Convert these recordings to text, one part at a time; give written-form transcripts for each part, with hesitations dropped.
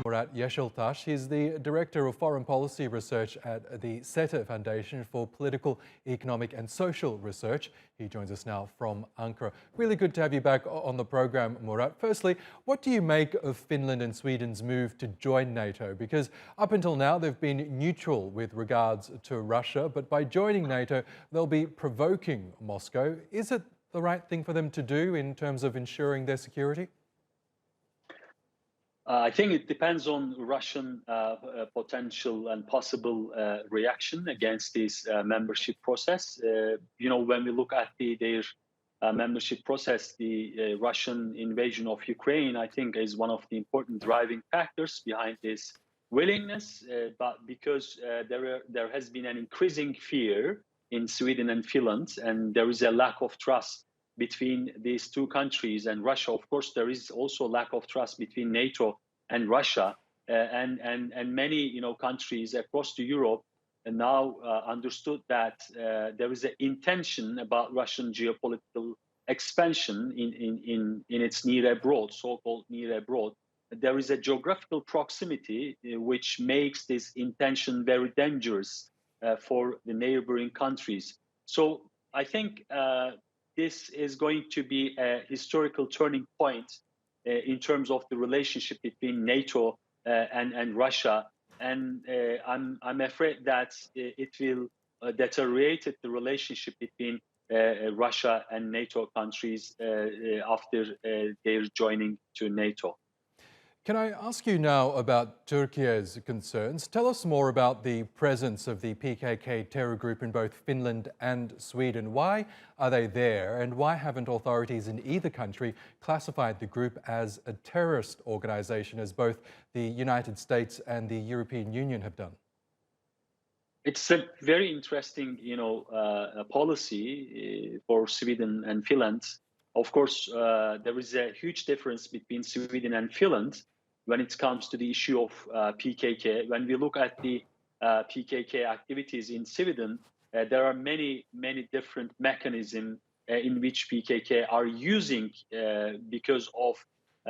Murat Yesiltas. He's the Director of Foreign Policy Research at the SETA Foundation for Political, Economic and Social Research. He joins us now from Ankara. Really good to have you back on the program, Murat. Firstly, what do you make of Finland and Sweden's move to join NATO? Because up until now, they've been neutral with regards to Russia, but by joining NATO, they'll be provoking Moscow. Is it the right thing for them to do in terms of ensuring their security? I think it depends on Russian potential and possible reaction against this membership process. When we look at their membership process, the Russian invasion of Ukraine, I think, is one of the important driving factors behind this willingness. But because there has been an increasing fear in Sweden and Finland, and there is a lack of trust between these two countries and Russia. Of course, there is also a lack of trust between NATO and Russia, and many countries across to Europe now understood that there is an intention about Russian geopolitical expansion in its near abroad, so-called near abroad. There is a geographical proximity which makes this intention very dangerous for the neighboring countries. So I think this is going to be a historical turning point in terms of the relationship between NATO and Russia. And I'm afraid that it will deteriorate the relationship between Russia and NATO countries after their joining to NATO. Can I ask you now about Turkiye's concerns? Tell us more about the presence of the PKK terror group in both Finland and Sweden. Why are they there, and why haven't authorities in either country classified the group as a terrorist organization, as both the United States and the European Union have done? It's a very interesting, policy for Sweden and Finland. Of course, there is a huge difference between Sweden and Finland when it comes to the issue of PKK. When we look at the PKK activities in Sweden, there are many different mechanisms in which PKK are using because of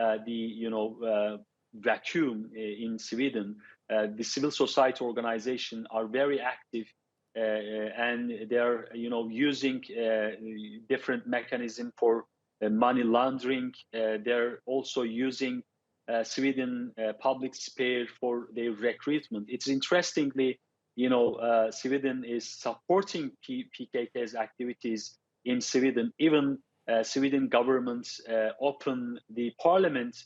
the vacuum in Sweden. The civil society organizations are very active, and they're using different mechanisms for money laundering. They're also using Sweden public sphere for their recruitment. It's interestingly, Sweden is supporting PKK's activities in Sweden. Even Sweden government opened the parliament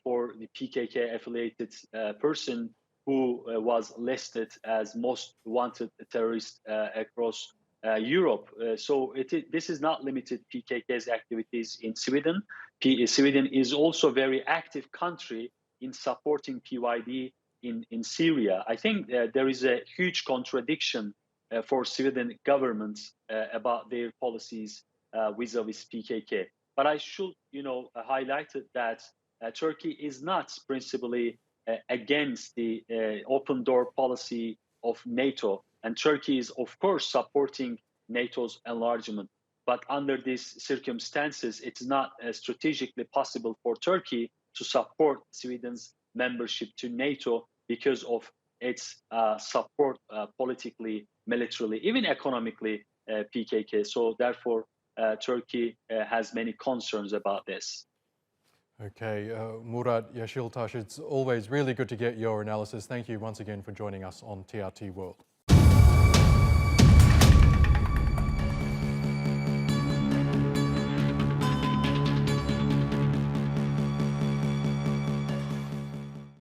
for the PKK affiliated person who was listed as most wanted terrorist across Europe. So this is not limited PKK's activities in Sweden. Sweden is also a very active country in supporting PYD in Syria. I think there is a huge contradiction for Sweden government about their policies vis-a-vis PKK. But I should, highlight that Turkey is not principally against the open door policy of NATO. And Turkey is, of course, supporting NATO's enlargement. But under these circumstances, it's not strategically possible for Turkey to support Sweden's membership to NATO because of its support politically, militarily, even economically, PKK. So therefore, Turkey has many concerns about this. Okay, Murat Yesiltas, it's always really good to get your analysis. Thank you once again for joining us on TRT World.